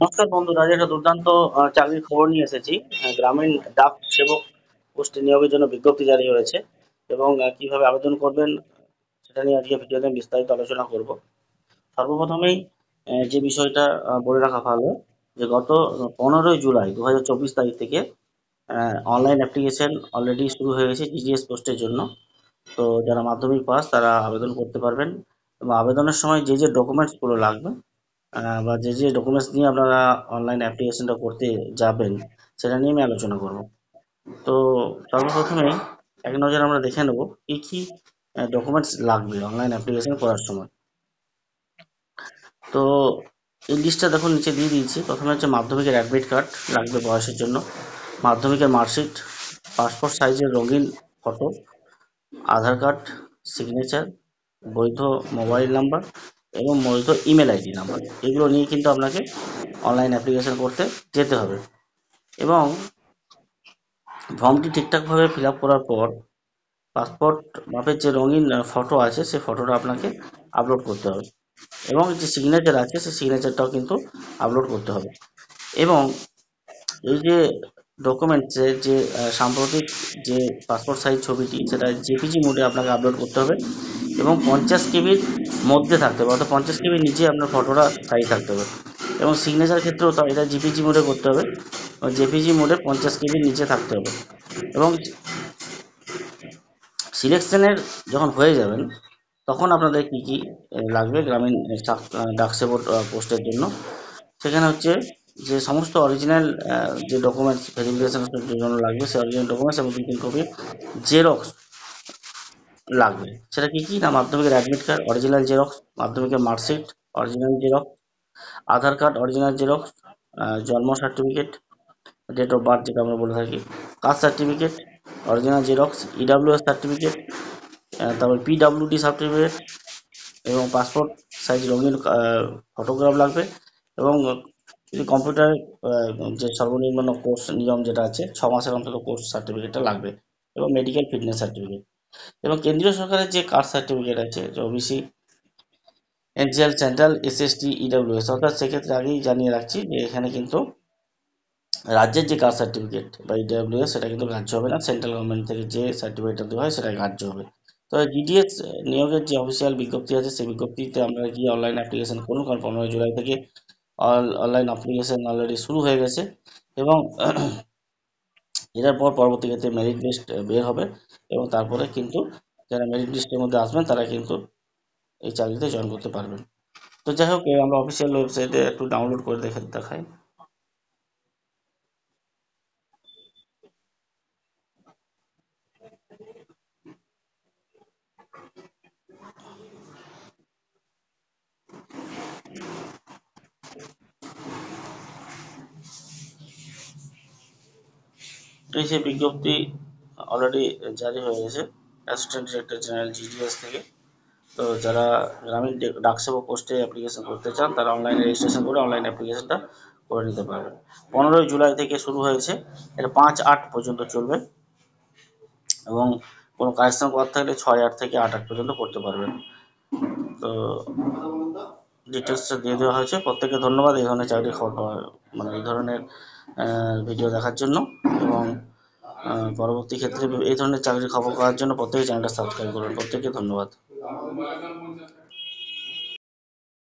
নমস্কার বন্ধুরা, আজ একটা দুর্দান্ত চাকরির খবর নিয়ে এসেছি। গ্রামীণ ডাক সেবক পোস্টে নিয়োগের জন্য বিজ্ঞপ্তি জারি হয়েছে এবং কিভাবে আবেদন করবেন সেটা নিয়ে আজকে ভিডিওতে আমি বিস্তারিত আলোচনা করব। সর্বপ্রথমেই যে বিষয়টা বলে রাখা ভালো, যে গত 15ই জুলাই 2024 তারিখ থেকে অনলাইন অ্যাপ্লিকেশন অলরেডি শুরু হয়ে গেছে জিডিএস পোস্টের জন্য। তো যারা মাধ্যমিক পাস তারা আবেদন করতে পারবেন এবং আবেদনের সময় যে যে ডকুমেন্টসগুলো লাগবে বা যে যে ডকুমেন্টস নিয়ে আপনারা অনলাইন অ্যাপ্লিকেশনটা করতে যাবেন সেটা নিয়ে আমি আলোচনা করব। তো সর্বপ্রথমেই এক নজরে আমরা দেখে নেব কি কি ডকুমেন্টস লাগবে অনলাইন অ্যাপ্লিকেশন করার সময়। তো এই লিস্টটা দেখুন নিচে দিয়ে দিয়েছি। প্রথমে হচ্ছে মাধ্যমিকের অ্যাডমিট কার্ড লাগবে বয়সের জন্য, মাধ্যমিকের মার্কশিট, পাসপোর্ট সাইজের রঙিন ফটো, আধার কার্ড, সিগনেচার, বৈধ মোবাইল নাম্বার এবং বৈধ ইমেল আইডি নাম্বার। এগুলো নিয়ে কিন্তু আপনাকে অনলাইন অ্যাপ্লিকেশন করতে যেতে হবে এবং ফর্মটি ঠিকঠাকভাবে ফিল আপ করার পর পাসপোর্ট মাপের যে রঙিন ফটো আছে সেই ফটোটা আপনাকে আপলোড করতে হবে এবং যে সিগনেচার আছে সেই সিগনেচারটাও কিন্তু আপলোড করতে হবে এবং এই যে ডকুমেন্টসের যে সাম্প্রতিক যে পাসপোর্ট সাইজ ছবিটি সেটা জেপিজি মোডে আপনাকে আপলোড করতে হবে এবং 50 কেবির মধ্যে থাকতে হবে, অর্থাৎ 50 কেবির নিচে আপনার ফটোটা সাইজ থাকতে হবে এবং সিগনেচার ক্ষেত্রেও তো এটা জিপিজি মোডে করতে হবে, জেপিজি মোডে 50 কেবির নিচে থাকতে হবে এবং সিলেকশনের যখন হয়ে যাবেন তখন আপনাদের কি কি লাগবে গ্রামীণ ডাক সেবক পোস্টের জন্য। সেখানে হচ্ছে যে সমস্ত অরিজিনাল যে ডকুমেন্টস ভেরিফিকেশনের জন্য লাগবে সেই অরিজিনাল ডকুমেন্টস এবং 2-3 কপি জেরক্স লাগবে। সেটা কি কি না, মাধ্যমিকের অ্যাডমিট কার্ড অরিজিনাল জেরক্স, মাধ্যমিকের marksheet original xerox, Aadhaar card original xerox, জন্ম সার্টিফিকেট, ডেট অফ বার্থ যেটা আমরা বলে থাকি, caste certificate original xerox, EWS certificate, তারপর পিডাব্লিউডি সার্টিফিকেট এবং পাসপোর্ট সাইজ রঙিন ফটোগ্রাফ লাগবে এবং যদি কম্পিউটার যে সর্বনিম্ন কোর্স নিয়ম যেটা আছে 6 মাসের অন্তত কোর্স সার্টিফিকেটটা লাগবে এবং মেডিকেল ফিটনেস সার্টিফিকেট এবং কেন্দ্রীয় সরকারের যে কাস্ট সার্টিফিকেট আছে যে OBC, NGL, central, SST, EWS, অর্থাৎ সেক্ষেত্রে আগেই জানিয়ে রাখছি যে এখানে কিন্তু রাজ্যের যে কাস্ট সার্টিফিকেট বা ইডাব্লিউএস সেটা কিন্তু গ্রাহ্য হবে না, সেন্ট্রাল গভর্নমেন্ট থেকে যে সার্টিফিকেটটা দেওয়া হয় সেটা গ্রাহ্য হবে। তো জিডিএস নিয়োগের যে অফিসিয়াল বিজ্ঞপ্তি আছে সেই বিজ্ঞপ্তিতে আপনারা গিয়ে অনলাইন অ্যাপ্লিকেশন করুন, কারণ 15ই জুলাই থেকে অনলাইন অ্যাপ্লিকেশন অলরেডি শুরু হয়ে গেছে এবং এটার পর পরবর্তী ক্ষেত্রে মেরিট লিস্ট বের হবে এবং তারপরে কিন্তু যারা মেরিট লিস্টের মধ্যে আসবেন তারা কিন্তু এই চাকরিতে জয়েন করতে পারবেন। তো যাই হোক, আমরা অফিসিয়াল ওয়েবসাইটে একটু ডাউনলোড করে দেখে দেখাই। তো এই যে বিজ্ঞপ্তি অলরেডি জারি হয়ে গেছে অ্যাসিস্ট্যান্ট ডিরেক্টর জেনারেল জিডিএস থেকে। তো যারা গ্রামীণ ডাক সেবক পোস্টে অ্যাপ্লিকেশন করতে চান তারা অনলাইনে রেজিস্ট্রেশন করে অনলাইন অ্যাপ্লিকেশনটা করে নিতে পারবেন। 15ই জুলাই থেকে শুরু হয়েছে, এটা 5/8 পর্যন্ত চলবে এবং কোনো কারেকশন করার থাকলে 6/8 থেকে 8/8 পর্যন্ত করতে পারবেন। তো ডিটেলসটা দিয়ে দেওয়া হয়েছে। প্রত্যেককে ধন্যবাদ এই ধরনের চাকরির খবর মানে এই ধরনের ভিডিও দেখার জন্য এবং পরবর্তী ক্ষেত্রে এই ধরনের চাকরির খবর পাওয়ার জন্য প্রত্যেকে চ্যানেলটা সাবস্ক্রাইব করুন। প্রত্যেককে ধন্যবাদ।